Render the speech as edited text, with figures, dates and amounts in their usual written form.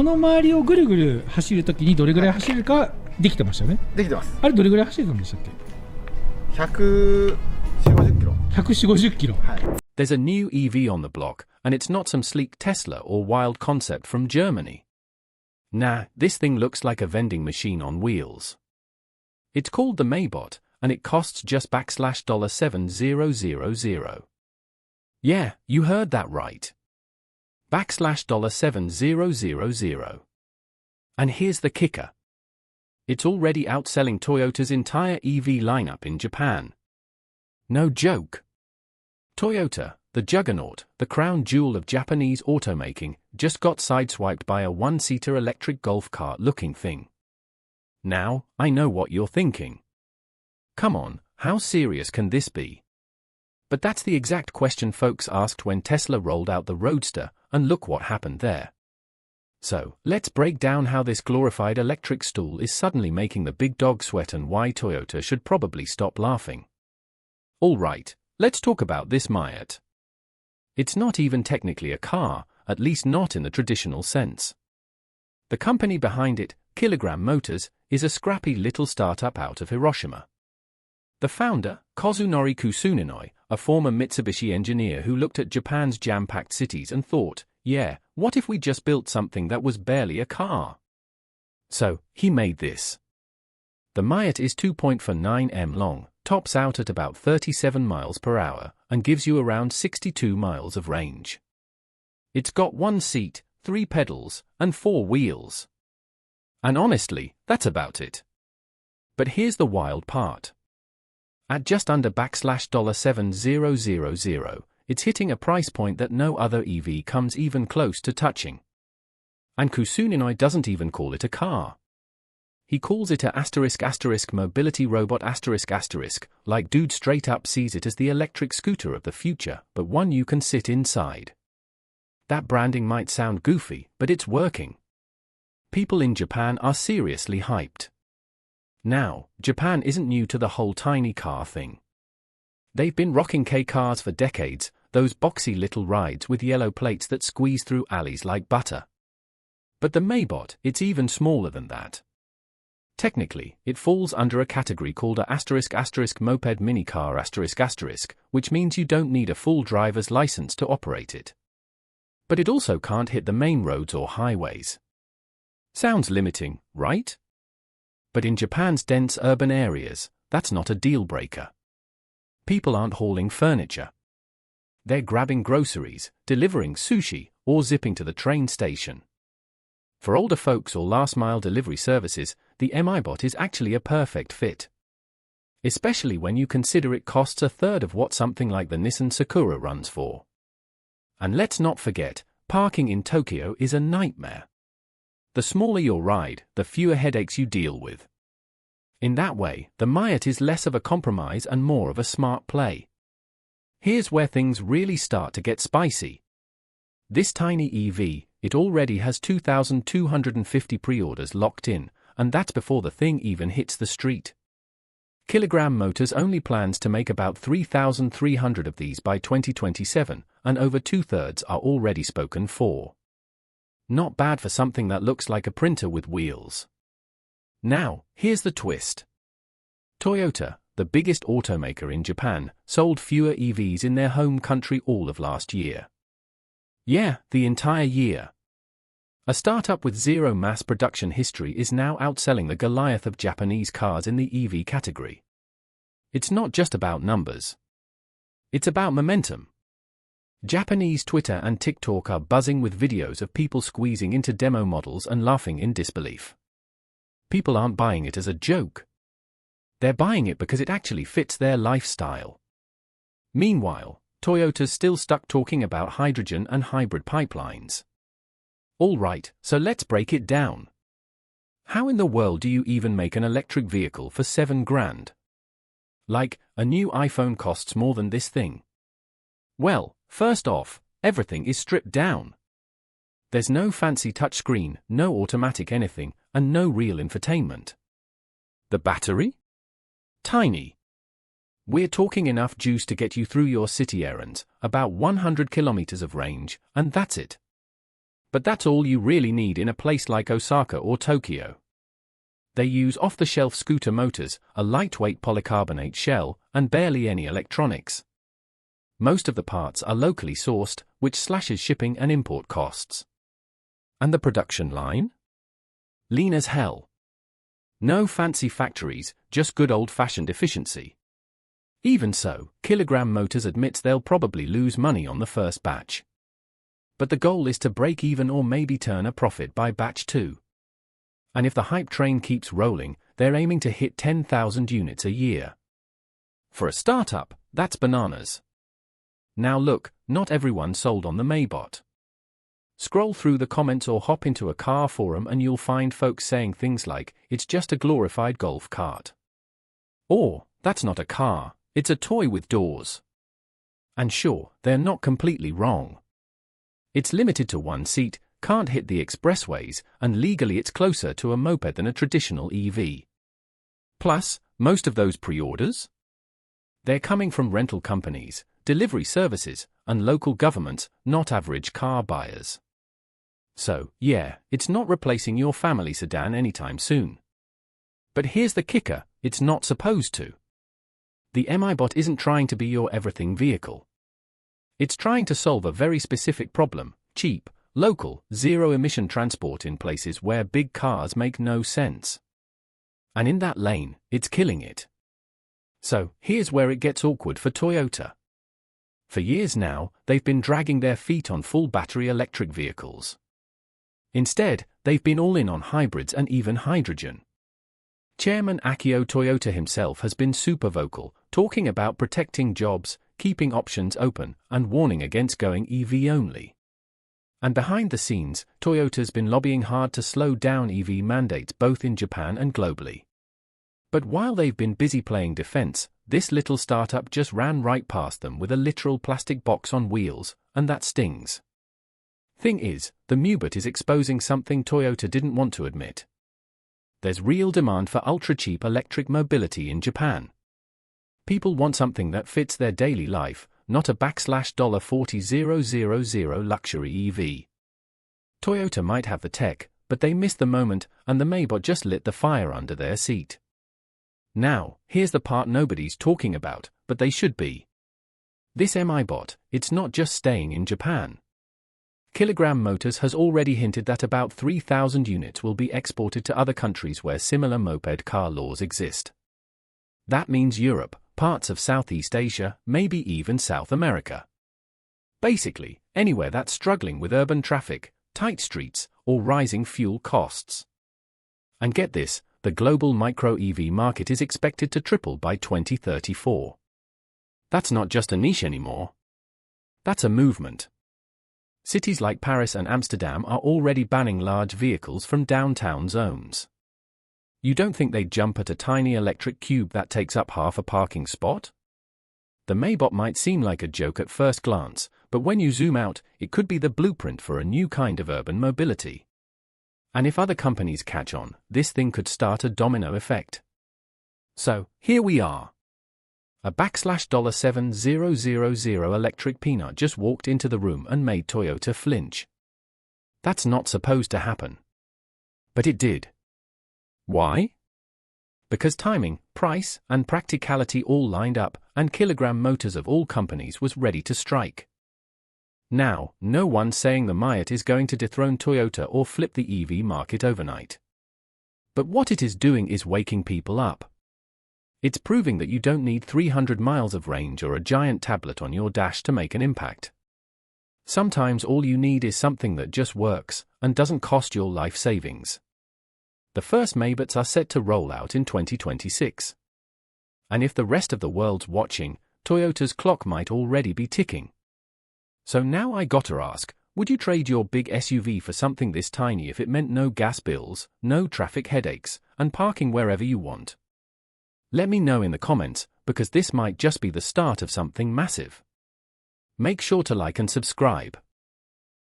この周りをぐるぐる走るときにどれぐらい走るかできてましたよね。できてます。あれどれぐらい走れたんでしたっけ。140、50キロ。140、50キロ。はい。There's a new EV on the block, and it's not some sleek Tesla or wild concept from Germany. Nah, this thing looks like a vending machine on wheels. It's called the Maybot, and it costs just $7,000. Yeah, you heard that right. $7,000. And here's the kicker. It's already outselling Toyota's entire EV lineup in Japan. No joke. Toyota, the juggernaut, the crown jewel of Japanese automaking, just got sideswiped by a one-seater electric golf cart-looking thing. Now, I know what you're thinking. Come on, how serious can this be? But that's the exact question folks asked when Tesla rolled out the Roadster, and look what happened there. So, let's break down how this glorified electric stool is suddenly making the big dog sweat and why Toyota should probably stop laughing. Alright, let's talk about this Maybot. It's not even technically a car, at least not in the traditional sense. The company behind it, Kilogram Motors, is a scrappy little startup out of Hiroshima. The founder, Kazunori Kusuninoi, a former Mitsubishi engineer who looked at Japan's jam-packed cities and thought, yeah, what if we just built something that was barely a car? So, he made this. The Maybot is 2.49 m long, tops out at about 37 miles per hour, and gives you around 62 miles of range. It's got one seat, 3 pedals, and 4 wheels. And honestly, that's about it. But here's the wild part. At just under $7,000, it's hitting a price point that no other EV comes even close to touching. And Kusuninoi doesn't even call it a car. He calls it a *** mobility robot ***, like dude straight up sees it as the electric scooter of the future, but one you can sit inside. That branding might sound goofy, but it's working. People in Japan are seriously hyped. Now, Japan isn't new to the whole tiny car thing. They've been rocking K-cars for decades, those boxy little rides with yellow plates that squeeze through alleys like butter. But the Maybot, it's even smaller than that. Technically, it falls under a category called a ** moped minicar **, which means you don't need a full driver's license to operate it. But it also can't hit the main roads or highways. Sounds limiting, right? But in Japan's dense urban areas, that's not a deal breaker. People aren't hauling furniture. They're grabbing groceries, delivering sushi, or zipping to the train station. For older folks or last-mile delivery services, the Maybot is actually a perfect fit. Especially when you consider it costs a third of what something like the Nissan Sakura runs for. And let's not forget, parking in Tokyo is a nightmare. The smaller your ride, the fewer headaches you deal with. In that way, the Maybot is less of a compromise and more of a smart play. Here's where things really start to get spicy. This tiny EV, it already has 2,250 pre-orders locked in, and that's before the thing even hits the street. Kilogram Motors only plans to make about 3,300 of these by 2027, and over 2/3 are already spoken for. Not bad for something that looks like a printer with wheels. Now, here's the twist. Toyota, the biggest automaker in Japan, sold fewer EVs in their home country all of last year. Yeah, the entire year. A startup with zero mass production history is now outselling the Goliath of Japanese cars in the EV category. It's not just about numbers. It's about momentum. Japanese Twitter and TikTok are buzzing with videos of people squeezing into demo models and laughing in disbelief. People aren't buying it as a joke. They're buying it because it actually fits their lifestyle. Meanwhile, Toyota's still stuck talking about hydrogen and hybrid pipelines. Alright, so let's break it down. How in the world do you even make an electric vehicle for $7,000? Like, a new iPhone costs more than this thing. Well, first off, everything is stripped down. There's no fancy touchscreen, no automatic anything, and no real infotainment. The battery? Tiny. We're talking enough juice to get you through your city errands, about 100 kilometers of range, and that's it. But that's all you really need in a place like Osaka or Tokyo. They use off-the-shelf scooter motors, a lightweight polycarbonate shell, and barely any electronics. Most of the parts are locally sourced, which slashes shipping and import costs. And the production line? Lean as hell. No fancy factories, just good old-fashioned efficiency. Even so, Kilogram Motors admits they'll probably lose money on the first batch. But the goal is to break even or maybe turn a profit by batch 2. And if the hype train keeps rolling, they're aiming to hit 10,000 units a year. For a startup, that's bananas. Now look, not everyone sold on the Maybot. Scroll through the comments or hop into a car forum and you'll find folks saying things like, it's just a glorified golf cart. Or, that's not a car, it's a toy with doors. And sure, they're not completely wrong. It's limited to one seat, can't hit the expressways, and legally it's closer to a moped than a traditional EV. Plus, most of those pre-orders? They're coming from rental companies, delivery services, and local governments, not average car buyers. So, yeah, it's not replacing your family sedan anytime soon. But here's the kicker, it's not supposed to. The Maybot isn't trying to be your everything vehicle. It's trying to solve a very specific problem: cheap, local, zero-emission transport in places where big cars make no sense. And in that lane, it's killing it. So, here's where it gets awkward for Toyota. For years now, they've been dragging their feet on full battery electric vehicles. Instead, they've been all in on hybrids and even hydrogen. Chairman Akio Toyoda himself has been super vocal, talking about protecting jobs, keeping options open, and warning against going EV only. And behind the scenes, Toyota's been lobbying hard to slow down EV mandates both in Japan and globally. But while they've been busy playing defense, this little startup just ran right past them with a literal plastic box on wheels, and that stings. Thing is, the Maybot is exposing something Toyota didn't want to admit. There's real demand for ultra-cheap electric mobility in Japan. People want something that fits their daily life, not a $40,000 luxury EV. Toyota might have the tech, but they missed the moment, and the Maybot just lit the fire under their seat. Now, here's the part nobody's talking about, but they should be. This Maybot, it's not just staying in Japan. Kilogram Motors has already hinted that about 3,000 units will be exported to other countries where similar moped car laws exist. That means Europe, parts of Southeast Asia, maybe even South America. Basically, anywhere that's struggling with urban traffic, tight streets, or rising fuel costs. And get this, the global micro-EV market is expected to triple by 2034. That's not just a niche anymore. That's a movement. Cities like Paris and Amsterdam are already banning large vehicles from downtown zones. You don't think they'd jump at a tiny electric cube that takes up half a parking spot? The Maybot might seem like a joke at first glance, but when you zoom out, it could be the blueprint for a new kind of urban mobility. And if other companies catch on, this thing could start a domino effect. So, here we are. A $7,000 electric peanut just walked into the room and made Toyota flinch. That's not supposed to happen. But it did. Why? Because timing, price, and practicality all lined up, and Kilogram Motors of all companies was ready to strike. Now, no one's saying the Maybot is going to dethrone Toyota or flip the EV market overnight. But what it is doing is waking people up. It's proving that you don't need 300 miles of range or a giant tablet on your dash to make an impact. Sometimes all you need is something that just works, and doesn't cost your life savings. The first Maybots are set to roll out in 2026. And if the rest of the world's watching, Toyota's clock might already be ticking. So now I gotta ask, would you trade your big SUV for something this tiny if it meant no gas bills, no traffic headaches, and parking wherever you want? Let me know in the comments, because this might just be the start of something massive. Make sure to like and subscribe.